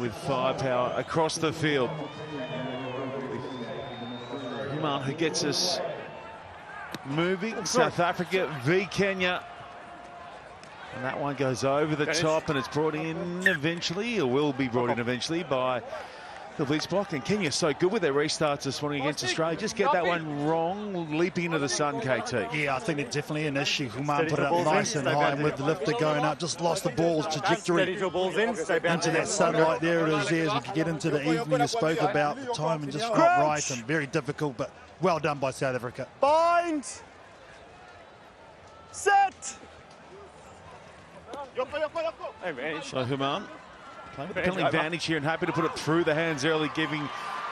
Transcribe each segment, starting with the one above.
with firepower across the field. Human who gets us moving. South Africa v Kenya. And that one goes over the top, and it's brought in eventually, or will be brought in eventually, by the blitz block. And Kenya's so good with their restarts this morning against Australia. Just get that one wrong, leaping into the sun, KT. Yeah, I think it's definitely an issue. Human put it up nice and high, and with the lifter going up, just lost the ball's trajectory into that sunlight. There it is there, as we could get into the evening you spoke about. The timing just not right and very difficult, but well done by South Africa. Bind! Set! So Human playing with the penalty advantage here and happy to put it through the hands early, giving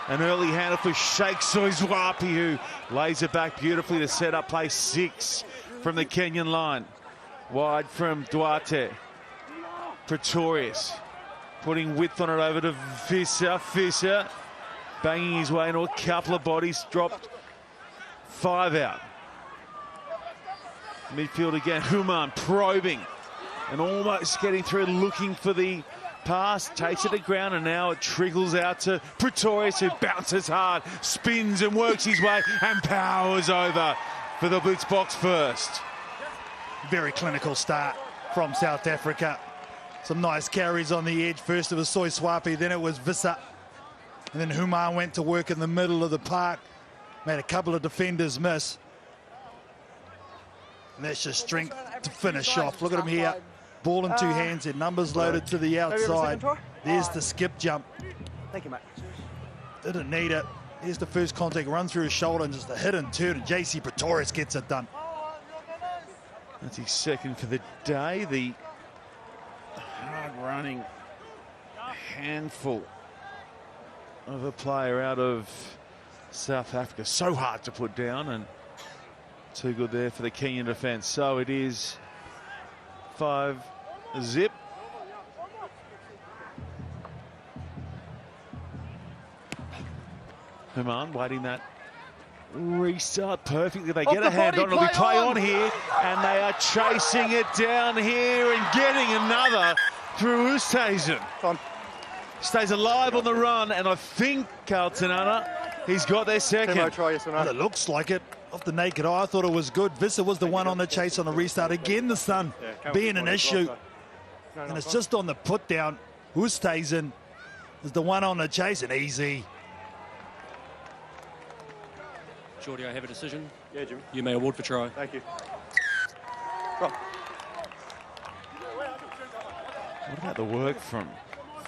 an early handle for Sheikh Soizwapi, who lays it back beautifully to set up play 6 from the Kenyan line. Wide from Duarte. Pretorius putting width on it over to Visser. Visser banging his way into a couple of bodies, dropped 5 out. Midfield again, Human probing and almost getting through, looking for the pass, takes it to ground, and now it trickles out to Pretorius, who bounces hard, spins and works his way and powers over for the blitz box first. Very clinical start from South Africa. Some nice carries on the edge. First it was Soizwapi, then it was Visser. And then Human went to work in the middle of the park. Made a couple of defenders miss. And that's just strength to finish off. Look at him here. Ball in 2 hands, and numbers loaded to the outside. There's the skip jump. Thank you, mate. Didn't need it. Here's the first contact, run through his shoulder, and just a hit and turn, and JC Pretorius gets it done. That's his second for the day. The hard-running handful of a player out of South Africa. So hard to put down, and too good there for the Kenyan defence. So it is 5-zip. Human waiting that restart perfectly. They get a hand on it. It'll be play on here, and they are chasing it down here and getting another through Oosthuizen. Stays alive on the run, and I think Carlton Anna, he's got their second. Well, it looks like it. Off the naked eye, I thought it was good. Visser was the one on the chase on the restart. Again, the sun being an issue. And it's just on the put down. Oosthuizen is the one on the chase, and easy. Geordie, I have a decision. Yeah, Jimmy. You may award for try. Thank you. What about the work from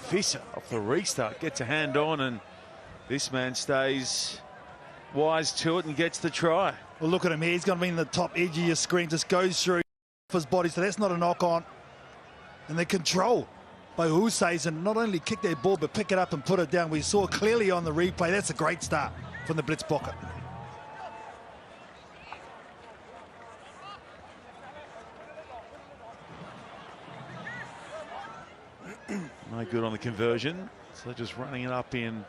Visser off the restart? Gets a hand on, and this man stays wise to it and gets the try. Well, look at him here. He's going to be in the top edge of your screen. Just goes through his body, so that's not a knock on. And the control by Oosthuizen, not only kick their ball, but pick it up and put it down. We saw clearly on the replay. That's a great start from the blitz pocket. No good on the conversion. So just running it up in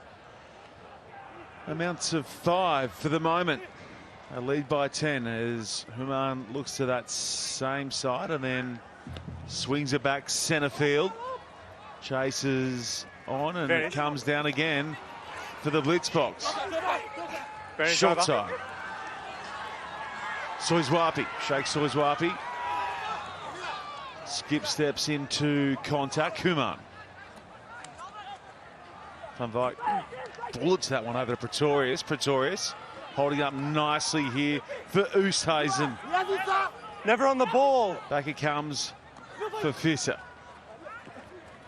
amounts of 5 for the moment. A lead by 10 as Human looks to that same side and then swings it back centre field. Chases on, and it comes down again for the blitz box. Short side. Soizwapi, Sheikh Soizwapi. Skip steps into contact. Human. Van Wyk bullets that one over to Pretorius. Pretorius holding up nicely here for Oosthuizen. Never on the ball. Back it comes for Visser.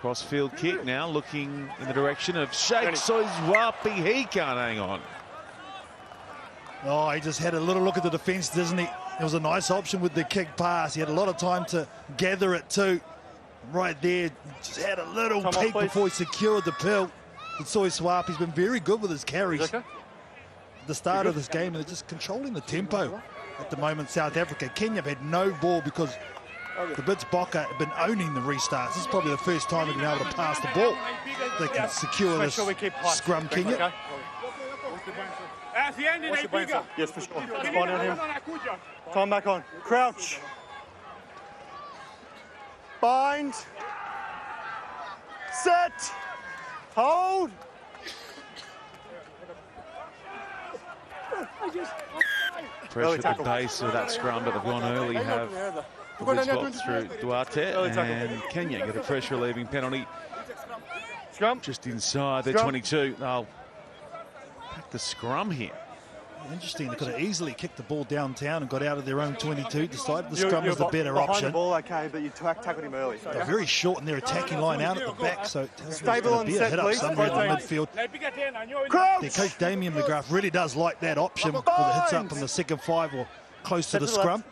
Cross-field kick now, looking in the direction of Sheikh Soizwapi. He can't hang on. Oh, he just had a little look at the defence, doesn't he? It was a nice option with the kick pass. He had a lot of time to gather it too. Right there, just had a little peek before he secured the pill. But Soizwapi's been very good with his carries. At the start of this game, and they're just controlling the tempo at the moment, South Africa. Kenya have had no ball because the Blitz Bokke have been owning the restarts. This is probably the first time they've been able to pass the ball. They can secure this scrum, Kenya. Yes, for sure. Spawn on him. Time back on. Crouch. Bind. Set. Hold. Pressure at the base of that scrum, but they've gone early, have the good spot through Duarte, and Kenya get a pressure relieving penalty Scrum. just inside their Scrum. 22. They'll pack the scrum here. Interesting, they could have easily kicked the ball downtown and got out of their own 22. Decided the You're scrum was the better behind option. the ball, okay, but you tackled him early. They're very short in their attacking line out at the back, so it tells me there's Stable going on to be a set, hit up please. somewhere in the Rotate. midfield. Crouch. Their coach Damien McGrath really does like that option with the hits up from the second 5 or close to the scrum.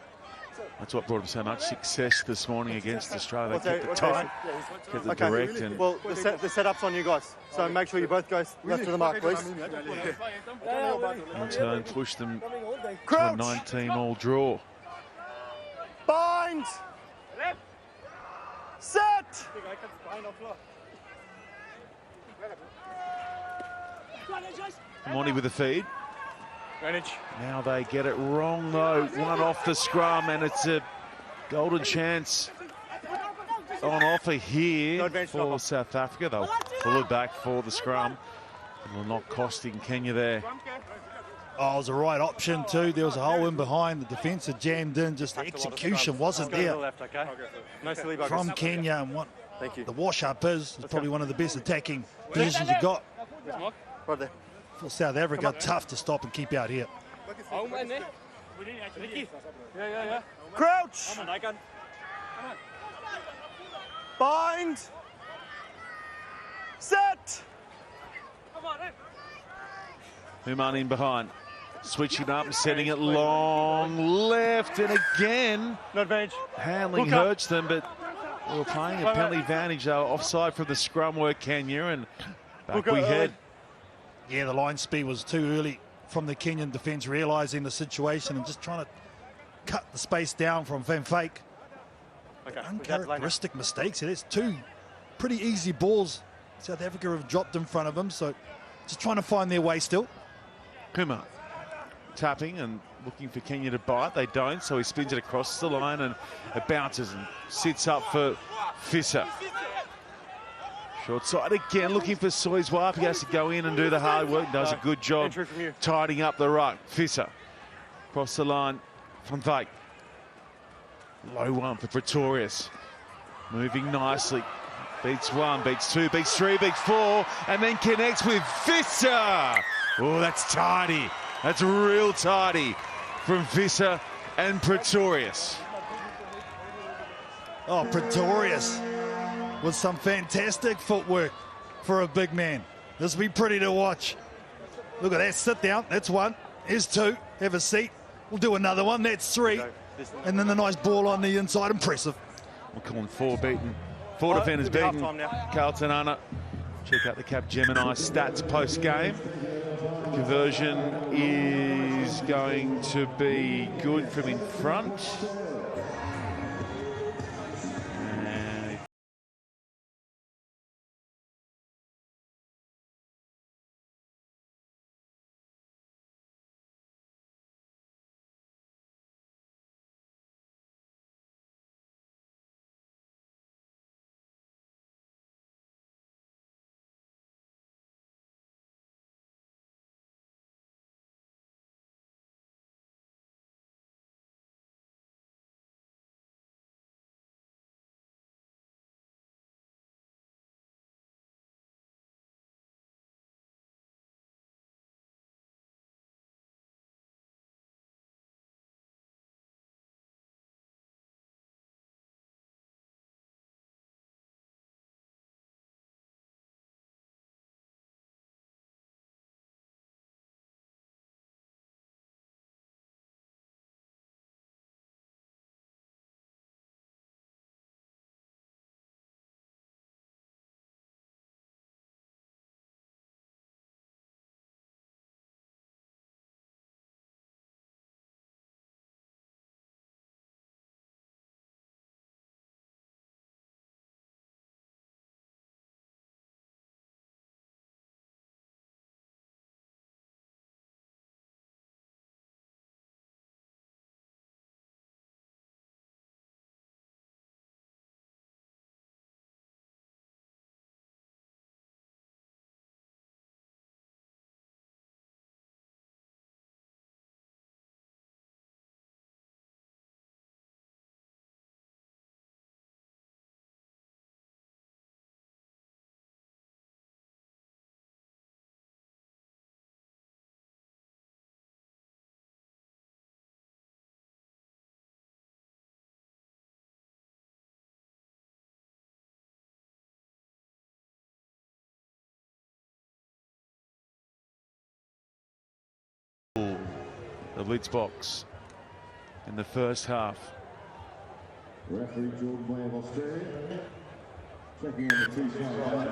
That's what brought him so much success this morning against Australia. They kept it What's tight, that? kept it Okay. direct, and Well, the setup's on you guys, so make sure you both go left to the mark, please. in turn push them to a Crouch. 19-all draw. Bind. Set. Monty with the feed. Advantage. Now they get it wrong, though. One off the scrum, and it's a golden chance on offer No here advantage, for no. South Africa. They'll pull it back for the scrum. And will not costing Kenya there. Oh, it was the right option too. There was a hole in behind. The defence had jammed in. Just the execution wasn't Go to the there left, okay? No silly buggers. from Kenya. And what Thank you. the wash-up is probably one of the best attacking positions you got. Right there. For South Africa, tough to stop and keep out here. Crouch. Bind. Set. Human in behind. Switching up and setting it long left, and again No advantage. handling Hook up. hurts them, but they were playing a penalty advantage. They were offside from the scrum work, Kenya, and back Hook up we early. head. Yeah, the line speed was too early from the Kenyan defence, realising the situation and just trying to cut the space down from Van Fake. Okay. Uncharacteristic mistakes. There's two pretty easy balls South Africa have dropped in front of them, so just trying to find their way still. Kumar tapping and looking for Kenya to bite. They don't, so he spins it across the line and it bounces and sits up for Fisser. Short side again, looking for Soizwap. He has to go in and do the hard work. Does a good job Entry from you. tidying up the ruck. Fisser across the line. Van Wyk. Low one for Pretorius. Moving nicely. Beats one, beats two, beats three, beats four, and then connects with Fisser. Oh, that's tidy. That's real tidy from Fisser and Pretorius. Oh, Pretorius with some fantastic footwork for a big man. This will be pretty to watch. Look at that, sit down, that's one. Here's two, have a seat. We'll do another one, that's three. And then the nice ball on the inside, impressive. We're calling four beaten. Four defenders it'll be beaten. half-time now. Carlton Anna. Check out the Cap Gemini stats post-game. Conversion is going to be good from in front. The blitz box in the first half. Referee Jordan Way of Australia. Checking in the two-side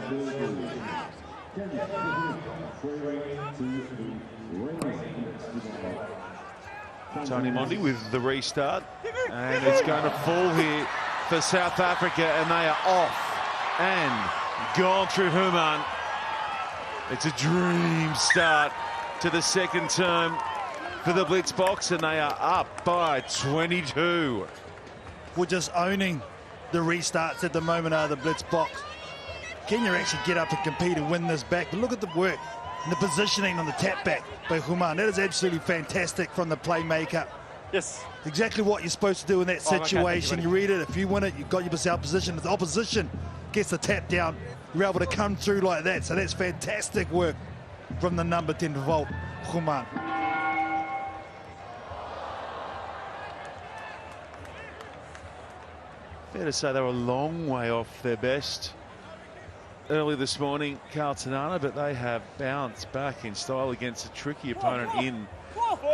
Tony Mondi with the restart, and it's going to fall here for South Africa, and they are off and gone through Human. It's a dream start to the second term for the blitz box, and they are up by 22. We're just owning the restarts at the moment out of the blitz box. Kenya actually get up and compete and win this back, but look at the work and the positioning on the tap back by Human. That is absolutely fantastic from the playmaker. Yes. Exactly what you're supposed to do in that situation. You read it, if you win it, you've got yourself position. If the opposition gets the tap down, you're able to come through like that. So that's fantastic work from the number 10 Vault, Human. Fair to say they were a long way off their best early this morning, Carltonana, but they have bounced back in style against a tricky opponent in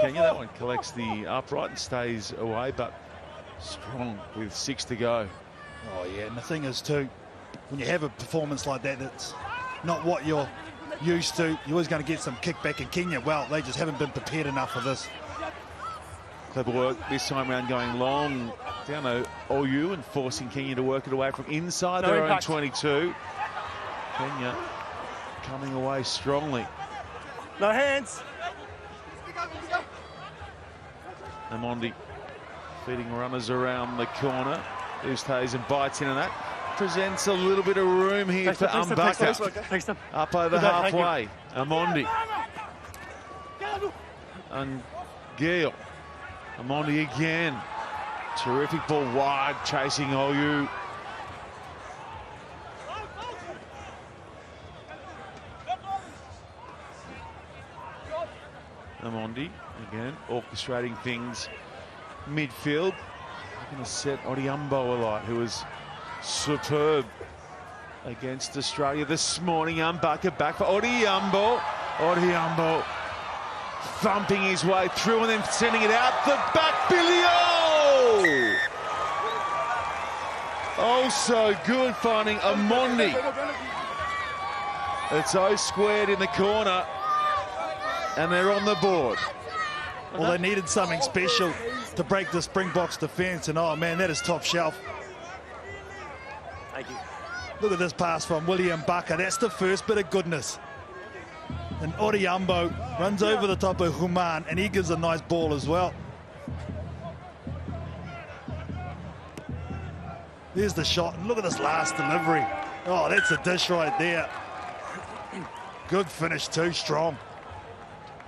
Kenya. That one collects the upright and stays away, but strong with 6 to go. Oh, yeah, and the thing is, too, when you have a performance like that, that's not what you're used to. You're always going to get some kickback in Kenya. Well, they just haven't been prepared enough for this. Clever work this time around, going long down to OU and forcing Kenya to work it away from inside their own 22. Kenya coming away strongly. No hands. Amondi feeding runners around the corner. Ustays and bites into that. Presents a little bit of room here for Umbaka. Up over halfway. Amondi. And Gale. Amondi again. Terrific ball wide, chasing OU. Amondi again orchestrating things midfield. Going to set Odiumbo alight, who was superb against Australia this morning. Umbaka back for Odiumbo. Odiumbo thumping his way through and then sending it out the back. Bilio! Oh, so good finding Amondi. It's O squared in the corner, and they're on the board. Well, they needed something special to break the Springboks defence, and oh man, that is top shelf. Thank you. Look at this pass from William Bucker. That's the first bit of goodness. And Odiumbo runs over the top of Human, and he gives a nice ball as well. There's the shot, and look at this last delivery. Oh, that's a dish right there. Good finish too, strong.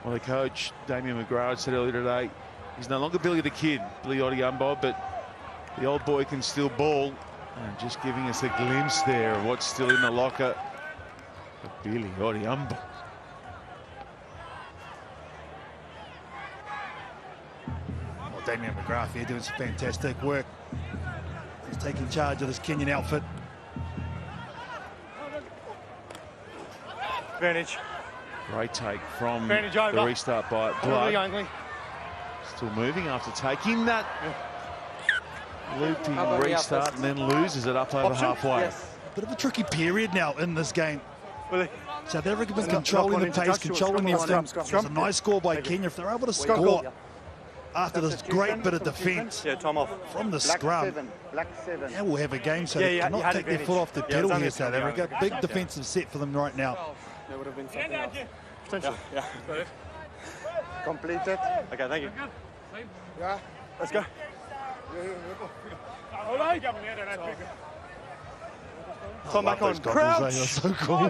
Well, the coach, Damien McGrath, said earlier today, he's no longer Billy the Kid, Billy Odiumbo, but the old boy can still ball. And just giving us a glimpse there of what's still in the locker of Billy Odiumbo. Well, Damien McGrath here doing some fantastic work. He's taking charge of this Kenyan outfit. Advantage. Great take from Advantage the over. restart by Blood. Still moving after taking that looping restart and then loses it up over halfway. Yes. Bit of a tricky period now in this game. Willie. South Africa been controlling the pace, controlling the offense. It's a nice score by Kenya. If they're able to score after this great bit of defence Yeah, time off. from the scrum, Black 7. yeah, we'll have a game. So Yeah, they yeah, you cannot had take their advantage. foot off the Yeah, pedal it's here, only South a Africa. Big defensive set for them right now. There would have been something else. Potential. Yeah. Completed. Okay, thank you. Yeah. Let's go. Come back on. Crouch. They are so cool.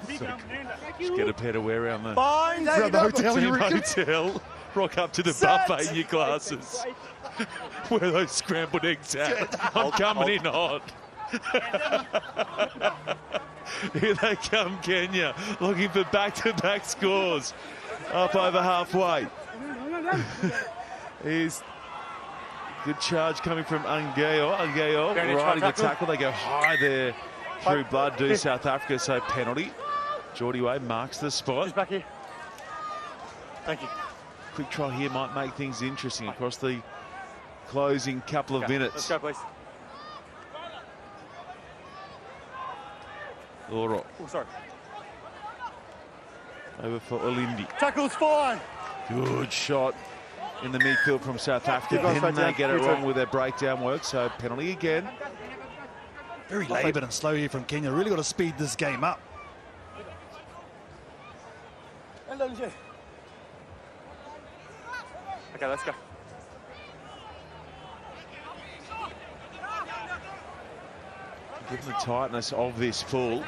Just get a pair to wear around the Bind. Around the hotel, you team reckon? hotel. Rock up to the Set. buffet in your glasses. Where those scrambled eggs at? I'm coming in hot. Here they come, Kenya, looking for back-to-back scores. Up over halfway. Here's good charge coming from Angeo. Angeo riding the tackle. They go high there through Blood, do South Africa, so penalty. Geordie Way marks the spot. Just back here. Thank you. quick try here might make things interesting across the closing couple of minutes. Let's go, please. Oro Oh, sorry. over for Olindi. Tackle's fine. Good shot in the midfield from South Africa. Good Then they down. get it Good wrong turn. with their breakdown work, so penalty again. Very laboured and slow here from Kenya. Really got to speed this game up. Okay, let's go. Given the tightness of this pull.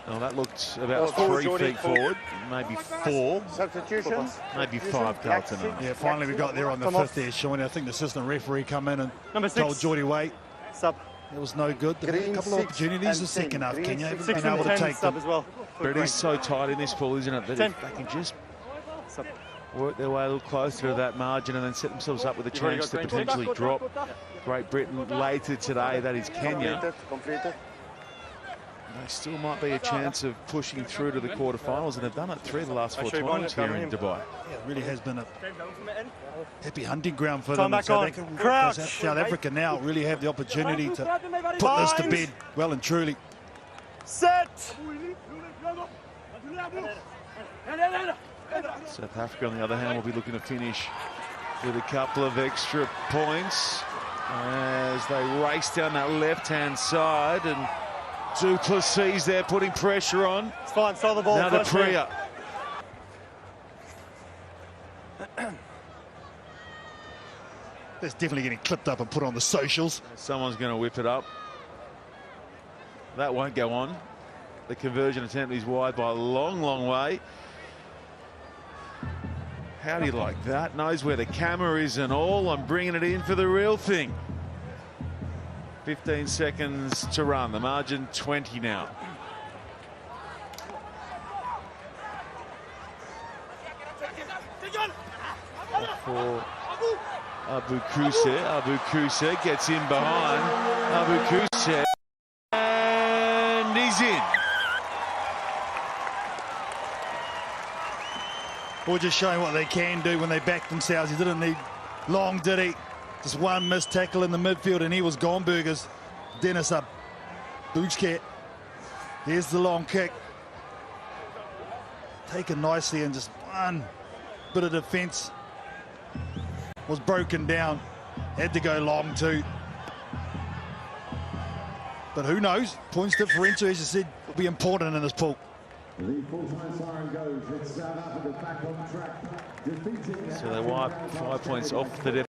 Well, that looked about Forward, 3 Geordie, feet forward, maybe 4, Substitutions. maybe 5, Carlton. Yeah, finally we got there on the Come fifth there, Sean. I think the assistant referee come in and Number 6. told Geordie wait. Sub. It was no good. There were a Green couple of 6 opportunities and the second 10. half. Green Kenya 6 haven't been able to and 10 take sub them. as well. But it is so tight in this pull, isn't it, that 10. if they can just Sub. work their way a little closer to that margin and then set themselves up with a You've already chance to got green. potentially drop Great Britain later today. That is Kenya. Completed. There still might be a chance of pushing through to the quarterfinals, and they've done it 3 of the last 4 Make sure you tournaments bind here it, in cover Dubai. Yeah, it really has been a happy hunting ground for Time them. back on. Crouch. South Africa now really have the opportunity to put this to bed well and truly. Set. South Africa, on the other hand, will be looking to finish with a couple of extra points as they race down that left-hand side, and Du Plessis there putting pressure on. It's fine. Stole the ball. Now to First man. Priya. That's definitely getting clipped up and put on the socials. Someone's going to whip it up. That won't go on. The conversion attempt is wide by a long, long way. How do you like that? Knows where the camera is and all. I'm bringing it in for the real thing. 15 seconds to run. The margin 20 now. For Abu Kuse. Abu Kuse gets in behind. Abu Kuse. And he's in. Or just showing what they can do when they back themselves. He didn't need long, did he? Just one missed tackle in the midfield and he was gone, Burgers. Dennis up. Boojcat. Here's the long kick. Taken nicely, and just one bit of defence was broken down. Had to go long too. But who knows? Points differential, as you said, will be important in this pool. The full-time siren goes. It's South Africa back on track. Defeating So they wipe 5 points off the